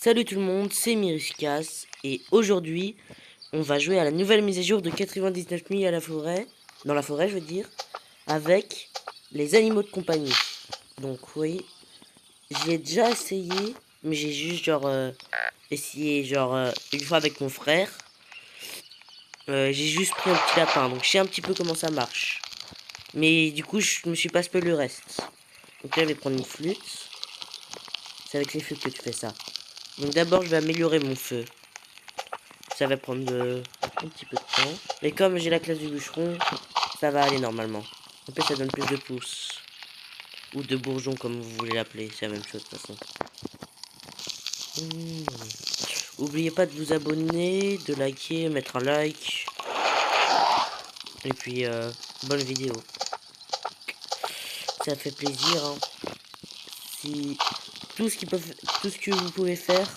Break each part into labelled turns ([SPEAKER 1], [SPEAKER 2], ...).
[SPEAKER 1] Salut tout le monde, c'est Miriscas et aujourd'hui on va jouer à la nouvelle mise à jour de 99 nuits à la forêt, dans la forêt je veux dire, avec les animaux de compagnie. Donc oui, j'y ai déjà essayé, mais j'ai juste essayé une fois avec mon frère. J'ai juste pris un petit lapin, donc je sais un petit peu comment ça marche. Mais du coup je me suis pas spoilé le reste. Donc là je vais prendre une flûte. C'est avec les flûtes que tu fais ça. Donc d'abord je vais améliorer mon feu. Ça va prendre un petit peu de temps. Mais comme j'ai la classe du bûcheron, ça va aller normalement. En plus, ça donne plus de pouces. Ou de bourgeons, comme vous voulez l'appeler. C'est la même chose, de toute façon. Oubliez pas de vous abonner, de liker, mettre un like. Et puis, bonne vidéo. Ça fait plaisir. Hein. Si tout ce que vous pouvez faire,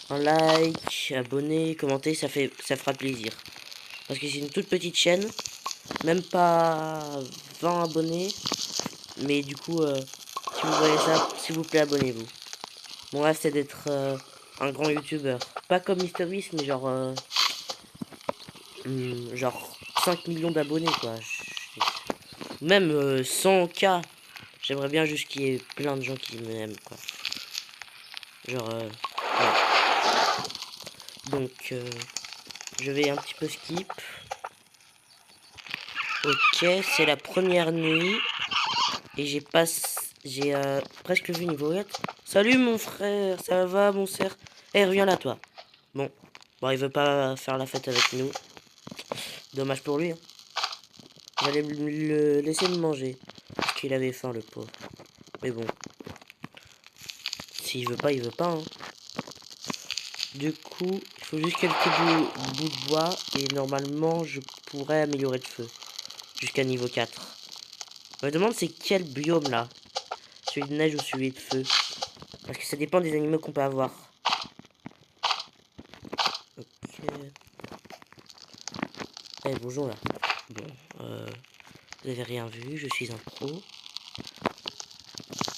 [SPEAKER 1] un like, abonner, commenter, ça fera plaisir. Parce que c'est une toute petite chaîne. Même pas 20 abonnés. Mais du coup, si vous voyez ça, s'il vous plaît, abonnez-vous. Mon rêve, c'est d'être un grand youtubeur. Pas comme MrBeast, mais genre 5 millions d'abonnés, quoi. Même 100K. J'aimerais bien juste qu'il y ait plein de gens qui m'aiment, quoi. Ouais. Donc, je vais un petit peu skip. Ok, c'est la première nuit. Et j'ai presque vu niveau 8. Salut mon frère, ça va mon cerf? Eh, reviens là toi. Bon, il veut pas faire la fête avec nous. Dommage pour lui. Hein. J'allais le laisser me manger. Parce qu'il avait faim le pauvre. Mais bon. S'il veut pas, il veut pas. Hein. Du coup, il faut juste quelques bouts de bois. Et normalement, je pourrais améliorer le feu. Jusqu'à niveau 4. Je me demande c'est quel biome là. Celui de neige ou celui de feu. Parce que ça dépend des animaux qu'on peut avoir. Ok. Eh, bonjour là. Bon, vous avez rien vu, je suis un pro.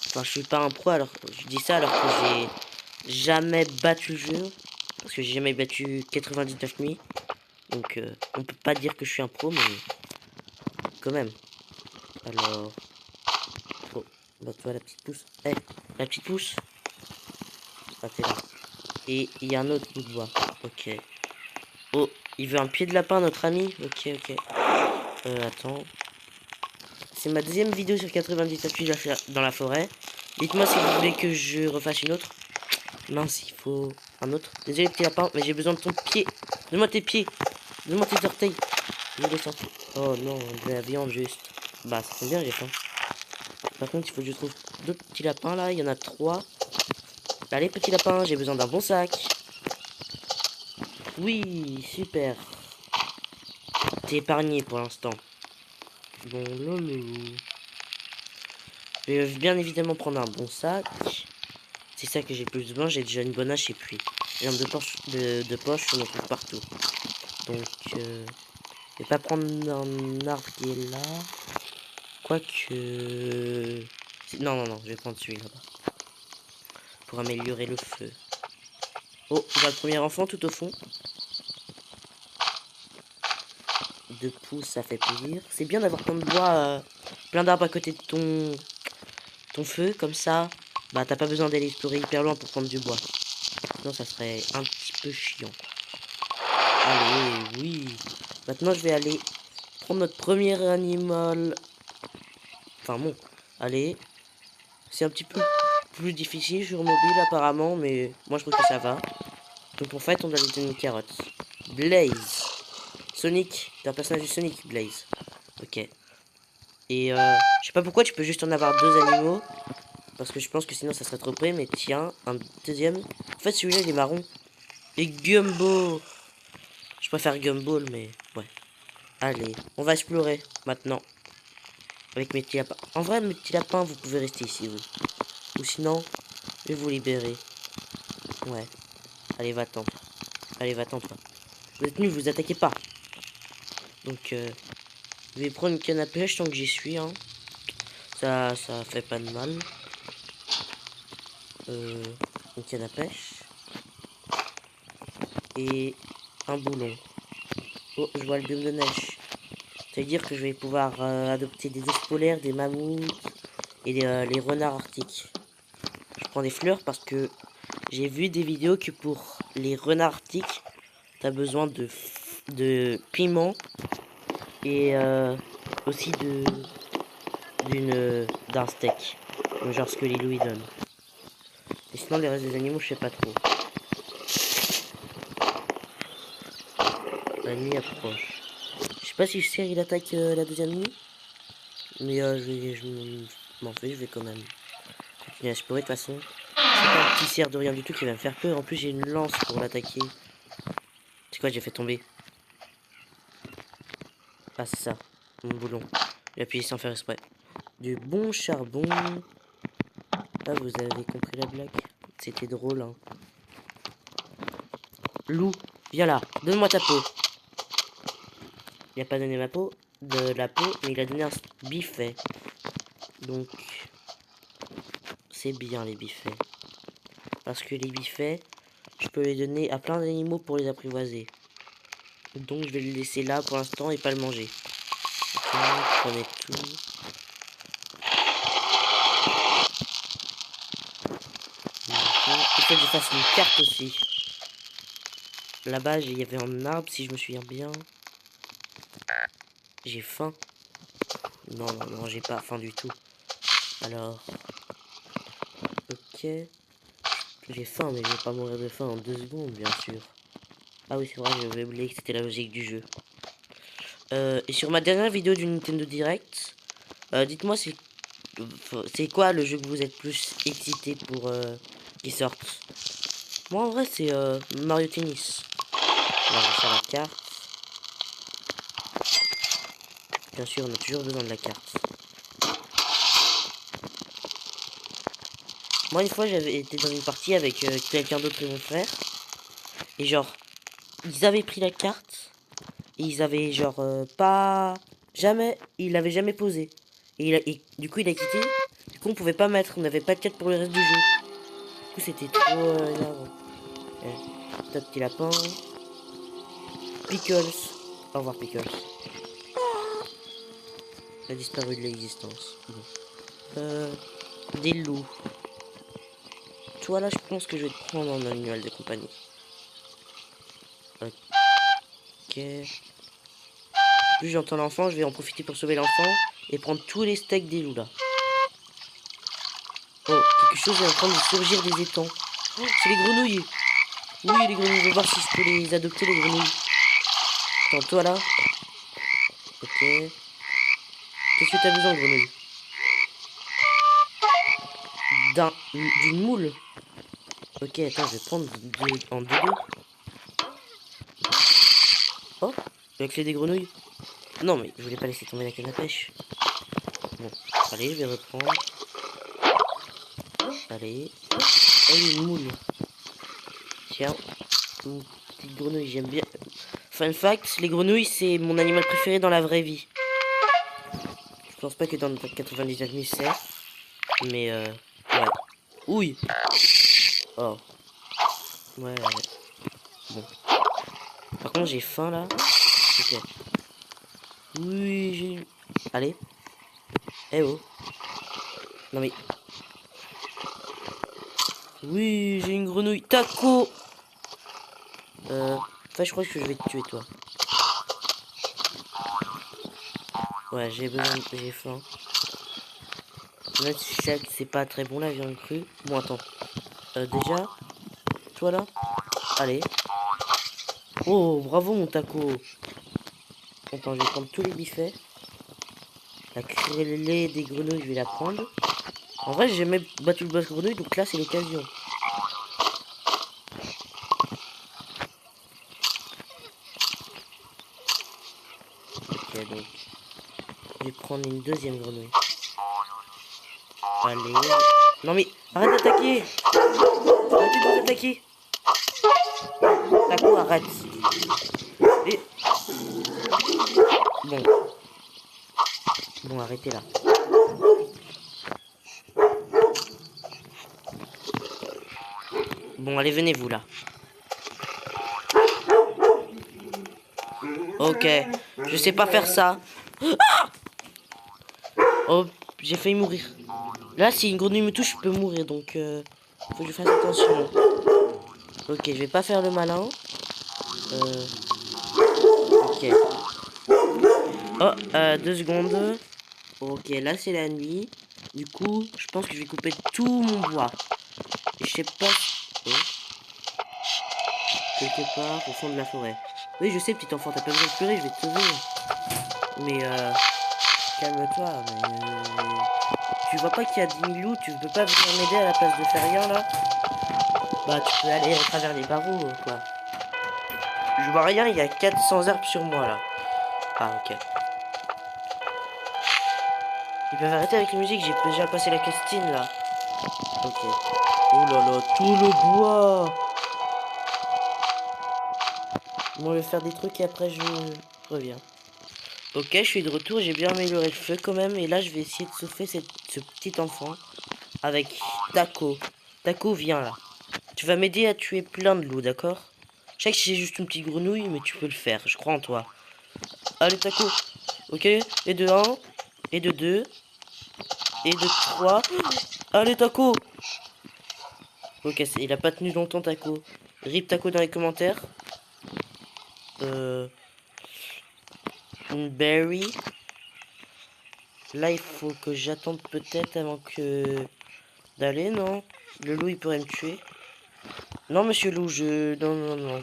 [SPEAKER 1] Enfin, je suis pas un pro, alors je dis ça alors que j'ai jamais battu le jeu. Parce que j'ai jamais battu 99 nuits. Donc, on peut pas dire que je suis un pro, mais quand même. Alors. Oh, bah toi la petite pousse. Eh, la petite pousse. Ah, t'es là. Et il y a un autre bout de bois. Ok. Oh, il veut un pied de lapin, notre ami. Ok, ok. Attends. C'est ma deuxième vidéo sur 99 nuits dans la forêt. Dites-moi si vous voulez que je refasse une autre. Mince, il faut un autre. Désolé petit lapin, mais j'ai besoin de ton pied. Donne-moi tes pieds. Donne-moi tes orteils. Je descends. Oh non, de la viande juste. Bah ça tombe bien, j'ai faim. Par contre, il faut que je trouve d'autres petits lapins là. Il y en a 3. Allez petit lapin, j'ai besoin d'un bon sac. Oui, super. T'es épargné pour l'instant. Bon, lolo. Je vais bien évidemment prendre un bon sac. C'est ça que j'ai le plus besoin. J'ai déjà une bonne hache et puis une lampe de poche, on en trouve partout. Donc, je vais pas prendre un arbre qui est là. Quoique... Non, non, non, je vais prendre celui là-bas. Pour améliorer le feu. Oh, on voit le premier enfant tout au fond. 2 pouces, ça fait plaisir. C'est bien d'avoir plein de bois, plein d'arbres à côté de ton feu, comme ça. Bah, t'as pas besoin d'aller explorer hyper loin pour prendre du bois. Sinon, ça serait un petit peu chiant. Allez, oui. Maintenant, je vais aller prendre notre premier animal. Enfin, bon. Allez. C'est un petit peu plus difficile sur mobile, apparemment, mais moi, je trouve que ça va. Donc, en fait, on doit lui donner une carotte. Blaze. Sonic. T'es un personnage de Sonic, Blaze. Ok. Et je sais pas pourquoi tu peux juste en avoir 2 animaux. Parce que je pense que sinon ça serait trop près. Mais tiens, un deuxième. En fait celui-là il est marron. Et Gumbo. Je préfère Gumball mais ouais. Allez, on va explorer maintenant. Avec mes petits lapins. En vrai mes petits lapins vous pouvez rester ici vous. Ou sinon, je vais vous libérer. Ouais. Allez va-t'en. Allez va-t'en toi. Vous êtes nuls, vous attaquez pas. Donc je vais prendre une canne à pêche tant que j'y suis. Hein. Ça fait pas de mal. Une canne à pêche. et un boulon. Oh, je vois le biome de neige. Ça veut dire que je vais pouvoir adopter des ours polaires, des mammouths et les renards arctiques. Je prends des fleurs parce que j'ai vu des vidéos que pour les renards arctiques, t'as besoin de piment et aussi d'un steak. Genre ce que Lilou lui donne. Et sinon, les restes des animaux, je sais pas trop. La nuit approche. Je sais pas si le cerf il attaque la deuxième nuit. Mais je m'en fais, je vais quand même continuer à explorer de toute façon. C'est pas un petit cerf de rien du tout qui va me faire peur. En plus, j'ai une lance pour l'attaquer. C'est quoi, j'ai fait tomber? Ah, c'est ça. Mon boulon. J'ai appuyé sans faire exprès. Du bon charbon. Ah, vous avez compris la blague? C'était drôle, hein. Loup, viens là. Donne-moi ta peau. Il a pas donné ma peau, de la peau, mais il a donné un biffet. Donc, c'est bien les biffets. Parce que les biffets, je peux les donner à plein d'animaux pour les apprivoiser. Donc, je vais le laisser là pour l'instant et pas le manger. Ok, prenez tout. Il faut que je fasse une carte aussi. Là-bas, il y avait un arbre, si je me souviens bien. J'ai faim. Non, non, non, j'ai pas faim du tout. Alors... Ok. J'ai faim, mais je vais pas mourir de faim en 2 secondes, bien sûr. Ah oui, c'est vrai, j'avais oublié que c'était la logique du jeu. Et sur ma dernière vidéo du Nintendo Direct, dites-moi c'est quoi le jeu que vous êtes plus excité pour qu'il sorte. Moi, en vrai, c'est Mario Tennis. On va faire la carte. Bien sûr, on a toujours besoin de la carte. Moi, une fois, j'avais été dans une partie avec quelqu'un d'autre et mon frère. Et genre, ils avaient pris la carte. Et ils avaient genre pas... Jamais, il l'avait jamais posé. Et du coup, il a quitté. Du coup, on pouvait pas mettre. On n'avait pas de carte pour le reste du jeu. Du coup, c'était trop énervant. Top petit lapin. Pickles. Au revoir, Pickles. Il a disparu de l'existence. Bon. Des loups. Toi, là, je pense que je vais te prendre en animal de compagnie. Ok. Plus j'entends l'enfant, je vais en profiter pour sauver l'enfant et prendre tous les steaks des loups là. Oh, quelque chose est en train de surgir des étangs. Oh, c'est les grenouilles. Oui, les grenouilles, je vais voir si je peux les adopter, les grenouilles. Attends, toi là. Ok. Qu'est-ce que t'as besoin, grenouille? D'une moule. Ok, attends, je vais prendre en deux. Oh, la clé des grenouilles. Non, mais je voulais pas laisser tomber la canne à pêche. Bon, allez, je vais reprendre. Allez. Oh, une moule. Tiens. Une petite grenouille, j'aime bien. Fun fact, les grenouilles, c'est mon animal préféré dans la vraie vie. Je pense pas que dans le 99 000 c'est. Mais ouais. Ouille. Oh. Ouais. Bon. Par contre, j'ai faim là. Ok. Oui, j'ai... Allez. Eh oh. Non mais... Oui, j'ai une grenouille. Taco. Enfin, je crois que je vais te tuer, toi. Ouais, j'ai faim. Même si c'est pas très bon la viande crue. Bon, attends. Déjà, toi là. Allez. Oh, bravo mon taco. Attends, je vais prendre tous les biffets. La crêlée des grenouilles, je vais la prendre. En vrai, j'ai jamais battu le boss grenouille, donc là, c'est l'occasion. Ok, donc. Je vais prendre une deuxième grenouille. Allez. Non mais, arrête d'attaquer. Arrêtez de vous attaquer. Taco, arrête. Et... Bon. Bon, arrêtez là. Bon, allez, venez vous là. Ok, je sais pas faire ça. Oh, j'ai failli mourir. Là, si une grenouille me touche, je peux mourir, donc faut que je fasse attention. Ok, je vais pas faire le malin. Ok. Oh, 2 secondes. Ok, là c'est la nuit. Du coup, je pense que je vais couper tout mon bois. Et je sais pas. Oh, quelque part au fond de la forêt. Oui, je sais, petit enfant, t'as pas besoin de pleurer, je vais te sauver. Mais calme-toi. Mais tu vois pas qu'il y a 10 000 loups, tu peux pas venir m'aider à la place de faire rien là. Bah, tu peux aller à travers les barreaux, quoi. Je vois rien, il y a 400 arbres sur moi là. Ah, ok. Ils peuvent arrêter avec la musique, j'ai déjà passé la castine là. Ok. Oh là là, tout le bois. Bon, je vais faire des trucs et après je reviens. Ok, je suis de retour, j'ai bien amélioré le feu quand même. Et là, je vais essayer de sauver ce petit enfant avec Taco. Taco, viens là. Tu vas m'aider à tuer plein de loups, d'accord? Je sais que c'est juste une petite grenouille, mais tu peux le faire, je crois en toi. Allez, Taco. Ok, et de 1, et de 2, et de 3. Allez, Taco. Ok, il a pas tenu longtemps, Taco. Rip Taco dans les commentaires. Une berry. Là, il faut que j'attende peut-être avant que... d'aller, non? Le loup, il pourrait me tuer. Non, monsieur loup, je... Non, non, non.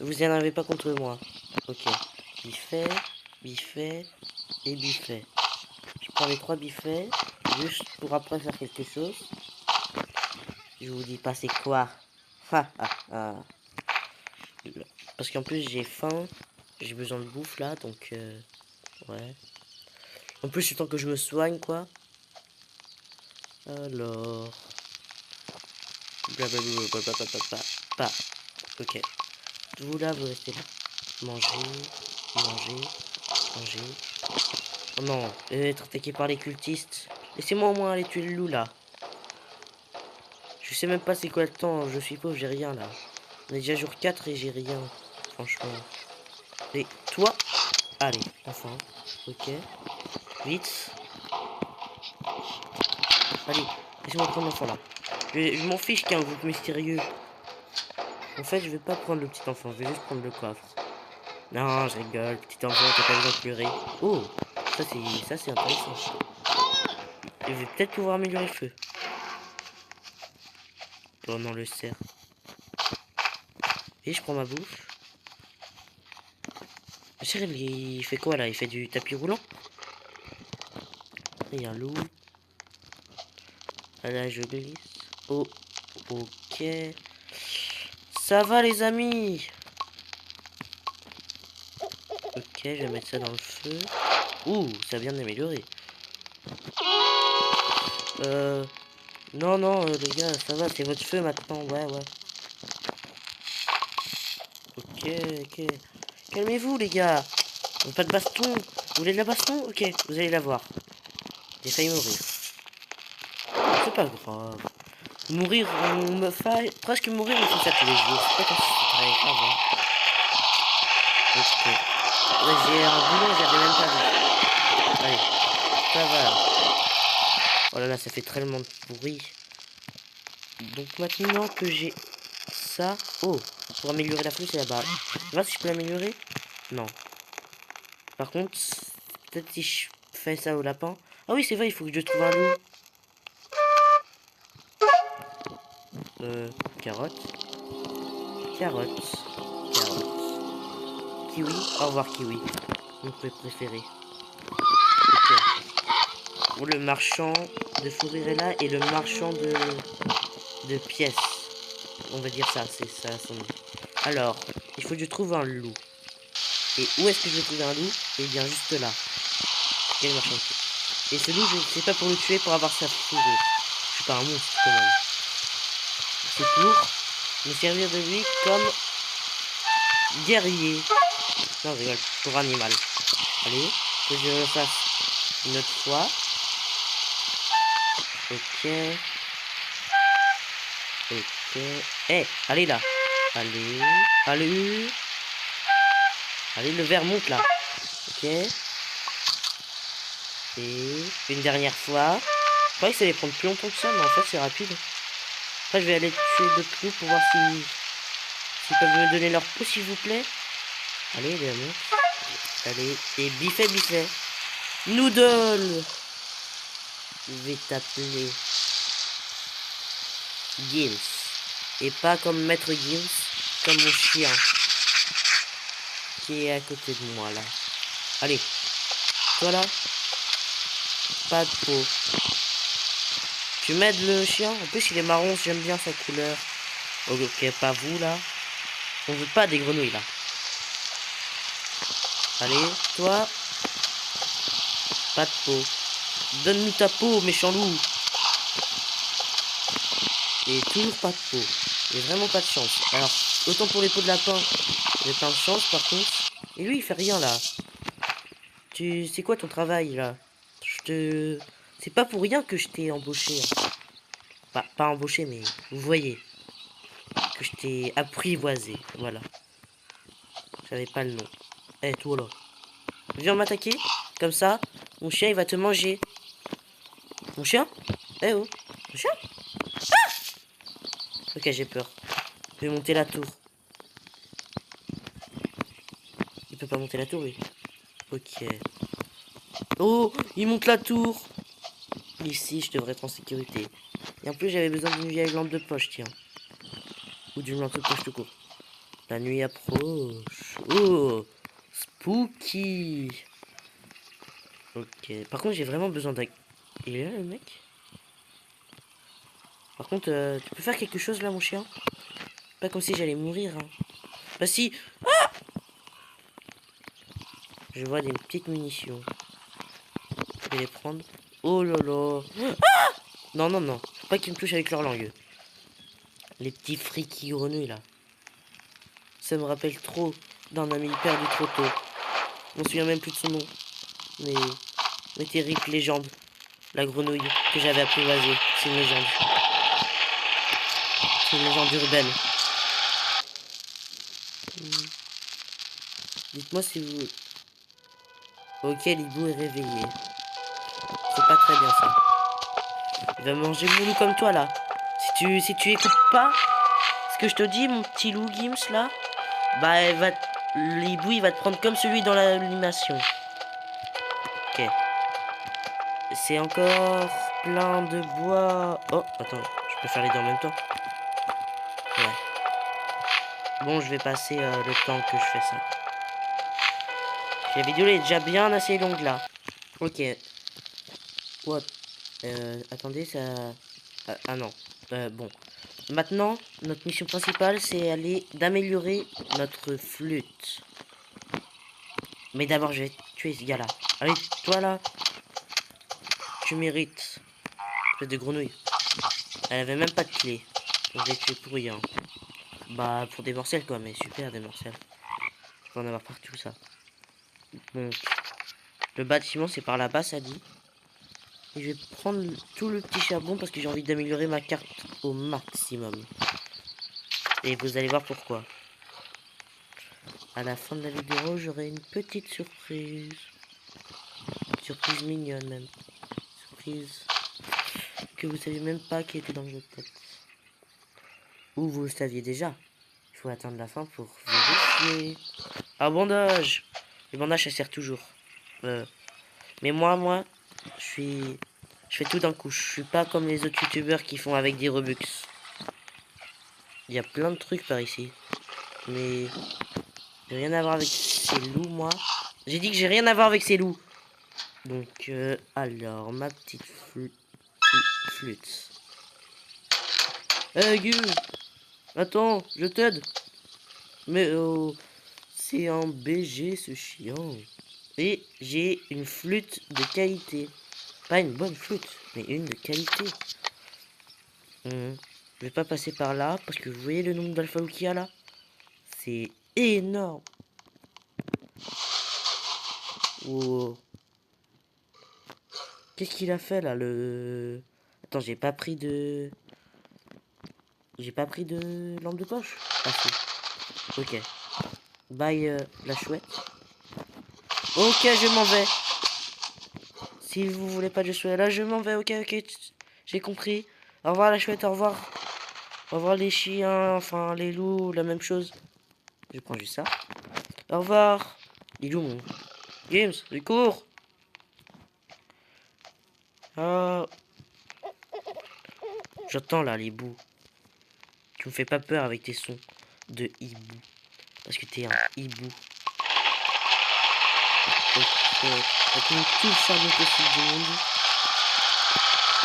[SPEAKER 1] Vous y en avez pas contre moi. Ok. Biffet, biffet et biffet. Je prends les 3 biffets, juste pour après faire quelque chose. Je vous dis pas c'est quoi. Ha, ha, ha. Parce qu'en plus, j'ai faim. J'ai besoin de bouffe, là, donc... ouais. En plus, c'est temps que je me soigne, quoi. Alors... Blablabla. Ok. Vous là, vous restez là. Manger, manger, manger. Oh non, être attaqué par les cultistes. Laissez-moi au moins aller tuer le loup là. Je sais même pas c'est quoi le temps, je suis pauvre, j'ai rien là. On est déjà jour 4 et j'ai rien. Franchement. Et toi? Allez, enfin. Ok. Vite. Allez, laissez-moi prendre l'enfant là. Je m'en fiche qu'il y ait un groupe mystérieux. En fait, je vais pas prendre le petit enfant, je vais juste prendre le coffre. Non, je rigole, petit enfant, t'as pas besoin de pleurer. Oh, ça c'est intéressant. Je vais peut-être pouvoir améliorer le feu. Oh non, le cerf. Et je prends ma bouffe. Le cerf, il fait quoi là? Il fait du tapis roulant? Il y a un loup. Là, je glisse. Oh, ok. Ça va les amis? Ok, je vais mettre ça dans le feu. Ouh, ça a bien amélioré. Non, non, les gars, ça va, c'est votre feu maintenant. Ouais, ouais. Ok, ok. Calmez-vous, les gars. Pas de baston. Vous voulez de la baston? Ok, vous allez la voir. J'ai failli mourir. C'est pas grave. Mourir, on me fait... Presque mourir, on fait ça tous les jours. C'est pas comme si c'était très grave, hein. Ok. Ouais, j'ai un boulot, j'avais même pas vu. Allez, ça va là. Oh là là, ça fait tellement de bruit. Donc maintenant que j'ai ça... Oh, pour améliorer la flûte, c'est là-bas. Tu vois si je peux l'améliorer? Non. Par contre, peut-être si je fais ça au lapin... Ah oui, c'est vrai, il faut que je trouve un loup. Carotte. Carotte. Carotte. Kiwi. Au revoir, kiwi. Mon fruit préféré. Ok. Bon, le marchand de fourrure est là et le marchand de pièces. On va dire ça, c'est ça son nom. Alors, il faut que je trouve un loup. Et où est-ce que je vais trouver un loup? Eh bien, juste là. Et le marchand de pièces. Et ce loup, c'est pas pour le tuer, pour avoir sa fourrure. Je suis pas un monstre quand même. C'est pour me servir de lui comme guerrier. Non, je rigole, pour animal. Allez, que je le fasse une autre fois. Ok. Ok. Eh, allez là. Allez. Allez. Allez, le verre monte là. Ok. Et une dernière fois. Je croyais que ça allait prendre plus longtemps que ça, mais en fait c'est rapide. Après je vais aller tuer d'autres loups pour voir s'ils peuvent me donner leur peau s'il vous plaît. Allez les amis. Allez. Et biffet. Noodle. Je vais t'appeler Gims. Et pas comme Maître Gims, comme mon chien. Qui est à côté de moi là. Allez. Toi là. Pas de peau. Tu m'aides le chien? En plus il est marron, j'aime bien sa couleur. Ok, pas vous là. On veut pas des grenouilles là. Allez, toi. Pas de peau. Donne-nous ta peau, méchant loup. Et toujours pas de peau. Et vraiment pas de chance. Alors, autant pour les peaux de lapin, j'ai plein de chance par contre. Et lui il fait rien là. C'est quoi ton travail là? C'est pas pour rien que je t'ai embauché. Hein. Pas embauché, mais vous voyez. Que je t'ai apprivoisé. Voilà. J'avais pas le nom. Eh, toi là. Viens m'attaquer. Comme ça, mon chien il va te manger. Mon chien? Eh oh. Mon chien? Ah! Ok, j'ai peur. Je vais monter la tour. Il peut pas monter la tour, lui. Ok. Oh, il monte la tour. Ici, je devrais être en sécurité. Et en plus, j'avais besoin d'une vieille lampe de poche, tiens. Ou d'une lampe de poche tout court. La nuit approche. Oh, spooky. Ok. Par contre, j'ai vraiment besoin d'un... Il est là, le mec? Par contre, tu peux faire quelque chose, là, mon chien? Pas comme si j'allais mourir, hein. Bah si. Ah! Je vois des petites munitions. Je vais les prendre. Oh là là. Ah! Non, non, non. Faut pas qu'ils me touchent avec leur langue. Les petits friki grenouilles, là. Ça me rappelle trop d'un ami perdu trop tôt. Je me souviens même plus de son nom. Mais terrible légende. La grenouille que j'avais apprivoisée. C'est une légende. C'est une légende urbaine. Dites-moi si vous... Ok, l'hibou est réveillé. C'est pas très bien ça. Il va manger mon loup comme toi là. Si tu écoutes pas ce que je te dis, mon petit loup Gims là, bah l'hibou il va te prendre comme celui dans l'animation. Ok. C'est encore plein de bois. Oh, attends, je peux faire les deux en même temps. Ouais. Bon, je vais passer le temps que je fais ça. La vidéo est déjà bien assez longue là. Ok. What? Attendez, ça... Ah non. Bon. Maintenant, notre mission principale, c'est d'améliorer notre flûte. Mais d'abord, je vais tuer ce gars-là. Allez, toi là, tu mérites. Espèce de grenouille. Elle avait même pas de clé. Donc, je l'ai tué pour rien. Bah, pour des morcelles quoi, mais super des morcelles. Je peux en avoir partout ça. Donc, le bâtiment, c'est par là-bas, ça dit. Et je vais prendre tout le petit charbon parce que j'ai envie d'améliorer ma carte au maximum. Et vous allez voir pourquoi. À la fin de la vidéo, j'aurai une petite surprise. Surprise mignonne même. Surprise que vous saviez même pas qui était dans votre tête. Ou vous le saviez déjà. Il faut attendre la fin pour vérifier. Ah, bandage. Les bandages, ça sert toujours. Mais moi, je fais tout d'un coup. Je suis pas comme les autres youtubeurs qui font avec des Robux. Il y a plein de trucs par ici. Mais j'ai rien à voir avec ces loups, moi. J'ai dit que j'ai rien à voir avec ces loups. Donc, alors, ma petite flûte. Hey, Gu! Attends, je t'aide. Mais, c'est un BG, ce chien. Et j'ai une flûte de qualité. Pas une bonne flûte, mais une de qualité. Je vais pas passer par là, parce que vous voyez le nombre d'alpha qu'il y a là? C'est énorme. Wow. Qu'est-ce qu'il a fait là, le... Attends, j'ai pas pris de lampe de poche. Ah si. Ok. Bye la chouette. Ok, je m'en vais. Si vous voulez pas que je sois là, je m'en vais. Ok, ok, j'ai compris. Au revoir la chouette, au revoir. Au revoir les chiens, enfin les loups, la même chose. Je prends juste ça. Au revoir. Il est où mon Games, il court. Ah. J'entends là les bouts. Tu me fais pas peur avec tes sons de hibou. Parce que t'es un hibou. Ok. Donc tout le charbon possible du monde.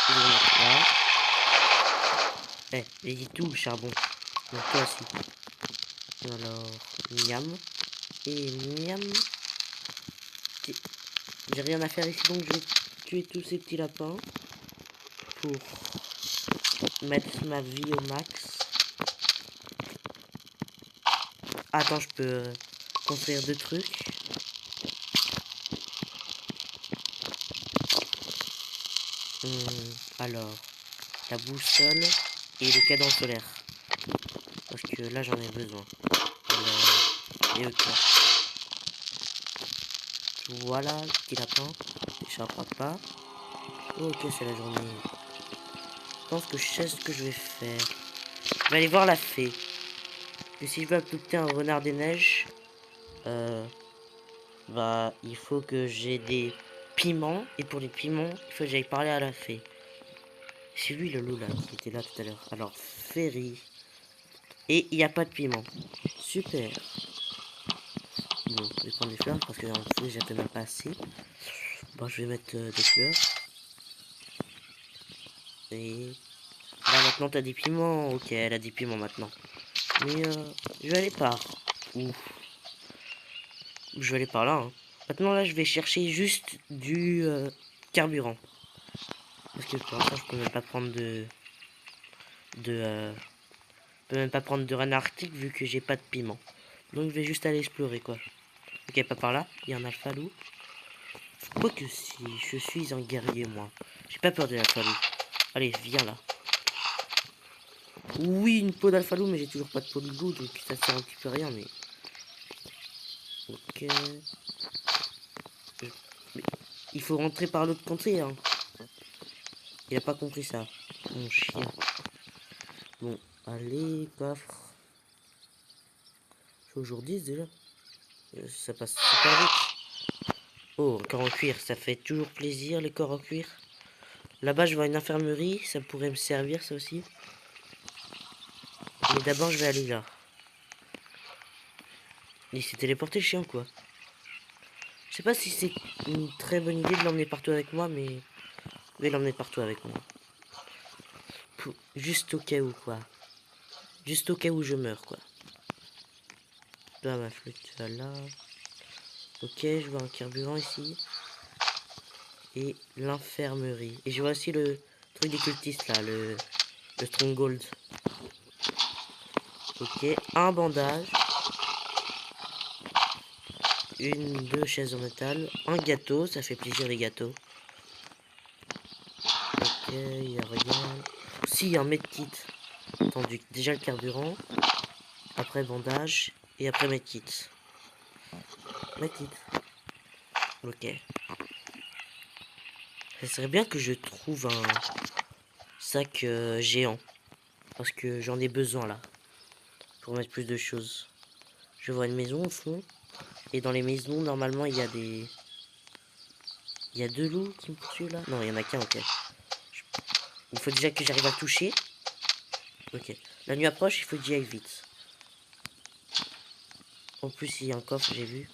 [SPEAKER 1] Je vais le mettre là. Eh, j'ai dit tout le charbon. Donc toi aussi. Alors, miam. Et miam. J'ai rien à faire ici donc je vais tuer tous ces petits lapins. Pour mettre ma vie au max. Attends, je peux construire deux trucs. Alors, la boussole et le cadran solaire. Parce que là, j'en ai besoin. Et ok. Voilà, le petit lapin. Je rattrape pas. Ok, c'est la journée. Je pense que je sais ce que je vais faire. Je vais aller voir la fée. Et si je veux adopter un renard des neiges, bah, il faut que j'ai des piments. Et pour les piments, il faut que j'aille parler à la fée. C'est lui le loup là qui était là tout à l'heure. Alors, Ferry. Et il n'y a pas de piment. Super. Bon, je vais prendre des fleurs parce que en fait, j'appelle même pas assez. Bon, je vais mettre des fleurs. Et là maintenant t'as des piments. Ok, elle a des piments maintenant. Mais je vais aller par où? Je vais aller par là. Hein. Maintenant là, je vais chercher juste du carburant. Parce que pour l'instant, je peux même pas prendre je peux même pas prendre de renard arctique vu que j'ai pas de piment. Donc je vais juste aller explorer quoi. Ok, pas par là. Il y a un alpha loup. Quoique si, je suis un guerrier moi. J'ai pas peur de l'alpha loup. Allez, viens là. Oui, une peau d'alpha loup, mais j'ai toujours pas de peau de loup, donc ça sert un petit peu à rien, mais... Ok... Mais il faut rentrer par l'autre côté, hein. Il a pas compris ça. Mon chien. Bon, allez, coffre. Je suis aujourd'hui déjà. Ça passe super vite. Oh, corps en cuir, ça fait toujours plaisir, les corps en cuir. Là-bas, je vois une infirmerie, ça pourrait me servir, ça aussi. Mais d'abord, je vais aller là. Il s'est téléporté le chien, quoi. Je sais pas si c'est une très bonne idée de l'emmener partout avec moi, mais je vais l'emmener partout avec moi. Juste au cas où, quoi. Juste au cas où je meurs, quoi. Là, ma flûte, là. Ok, je vois un carburant ici. Et l'infirmerie. Et je vois aussi le truc des cultistes, là, le stronghold. Ok, un bandage. Deux chaises en métal. Un gâteau, ça fait plaisir les gâteaux. Ok, il n'y a rien. Si, un medkit. Attendu, déjà le carburant. Après bandage. Et après medkit. Medkit. Ok. Ça serait bien que je trouve un sac géant. Parce que j'en ai besoin là. Pour mettre plus de choses. Je vois une maison au fond. Et dans les maisons, normalement, il y a des... Il y a deux loups qui me poursuivent là. Non, il y en a qu'un, ok. Il faut déjà que j'arrive à le toucher. Ok. La nuit approche, il faut que j'y aille vite. En plus, il y a un coffre, j'ai vu.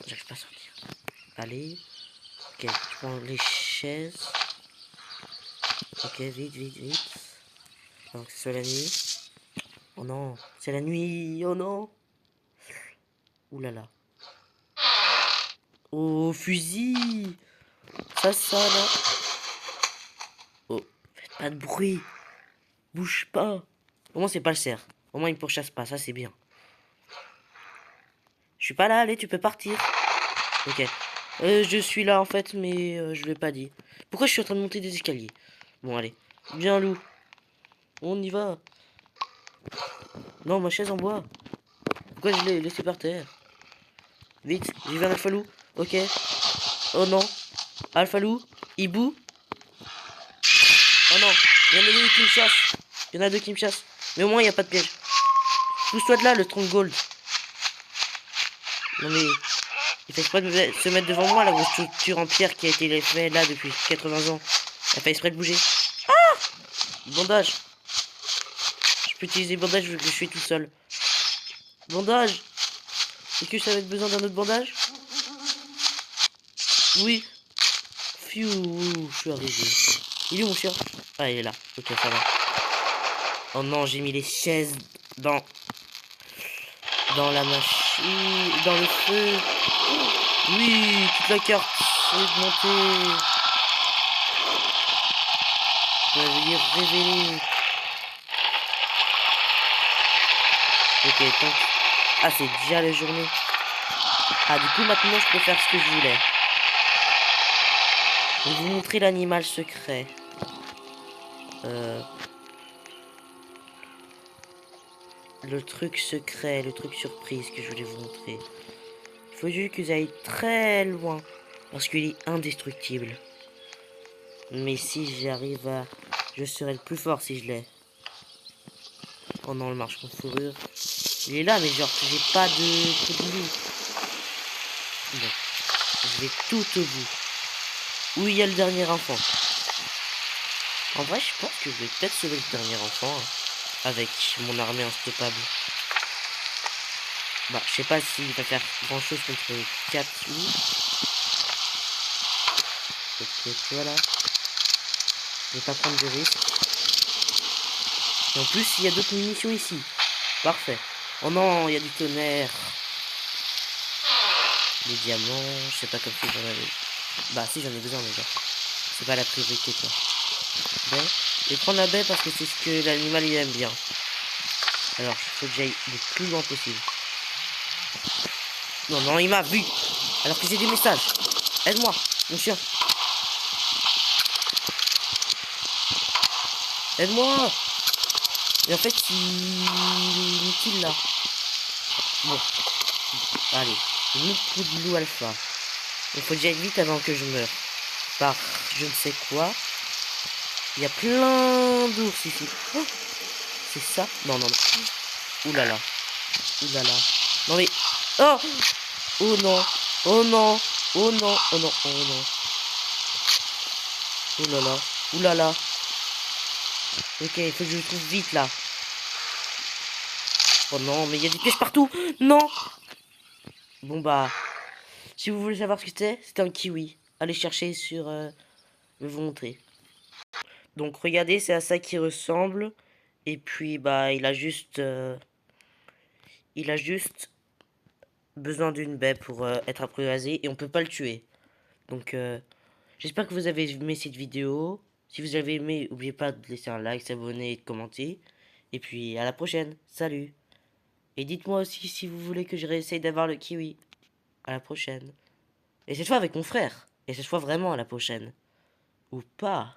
[SPEAKER 1] J'arrive pas à sortir. Allez. Ok, je prends les chaises. Ok, vite, vite, vite. Alors que ce soit la nuit. Oh non, c'est la nuit. Oh non. Ouh là là. Oh, fusil. Ça là. Oh, faites pas de bruit. Bouge pas. Au moins, c'est pas le cerf. Au moins, il me pourchasse pas. Ça, c'est bien. Je suis pas là. Allez, tu peux partir. Ok. Je suis là, en fait, mais je l'ai pas dit. Pourquoi je suis en train de monter des escaliers? Bon, allez. Viens, loup. On y va. Non, ma chaise en bois. Pourquoi je l'ai laissé par terre? Vite, j'ai vu un alpha loup. Ok. Oh non. Alpha loup. Hibou. Oh non. Il y en a deux qui me chassent. Il y en a deux qui me chassent. Mais au moins, il n'y a pas de piège. Pousse-toi de là, le stronghold. Non mais... Il fait exprès de se mettre devant moi, la grosse structure en pierre qui a été faite là depuis 80 ans. Elle fait exprès de bouger. Ah! Bandage. Je peux utiliser bandage vu que je suis tout seul. Bandage. Est-ce que j'avais besoin d'un autre bandage? Oui. Fiou, je suis arrivé. Il est où mon chien? Ah, il est là. Ok, ça va. Oh non, j'ai mis les chaises dans la machine, dans le feu. Oui, toute la carte est montée. Ça veut dire révéler. Ok, donc... Ah, c'est déjà la journée. Ah, du coup, maintenant, je peux faire ce que je voulais. Je vais vous montrer l'animal secret. Le truc secret, le truc surprise que je voulais vous montrer. Il faut juste que vous aillez très loin. Parce qu'il est indestructible. Mais si j'arrive à... Je serai le plus fort si je l'ai. Oh non, le marche-contre fourrure. Il est là, mais genre, j'ai pas de coup de loup. Bon. Je vais tout au bout. Où il y a le dernier enfant. En vrai, je pense que je vais peut-être sauver le dernier enfant. Hein, avec mon armée instoppable. Bah, je sais pas s'il va faire grand chose contre 4 loups. Ok, voilà. Je vais pas prendre de risque. Et en plus, il y a d'autres munitions ici. Parfait. Oh non, il y a du tonnerre. Des diamants, je sais pas comme si j'en avais. Bah si, j'en ai besoin déjà. C'est pas la priorité quoi. Baie. Je vais prendre la baie parce que c'est ce que l'animal il aime bien. Alors, il faut que j'aille le plus loin possible. Non, non, il m'a vu. Alors que j'ai des messages. Aide-moi, mon chien. Aide-moi. Et en fait, il est inutile là. Bon. Allez. Une autre coup de loup alpha. Il faut que j'aille vite avant que je meure. Par je ne sais quoi. Il y a plein d'ours ici. Oh, c'est ça? Non, non, non. Ouh là là. Ouh là là. Non mais... Oh! Oh non. Oh non. Oh non. Oh non. Oh non. Oh là là. Ouh là là. Ok, il faut que je le trouve vite là. Oh non, mais il y a des pièges partout. Non. Bon bah... Si vous voulez savoir ce que c'est un kiwi. Allez chercher sur... Je vais vous montrer. Donc regardez, c'est à ça qu'il ressemble. Et puis bah il a juste besoin d'une baie pour être apprivoisé et on peut pas le tuer. Donc j'espère que vous avez aimé cette vidéo. Si vous avez aimé, n'oubliez pas de laisser un like, s'abonner et de commenter. Et puis à la prochaine. Salut. Et dites-moi aussi si vous voulez que je réessaye d'avoir le kiwi. À la prochaine. Et cette fois avec mon frère. Et cette fois vraiment à la prochaine. Ou pas.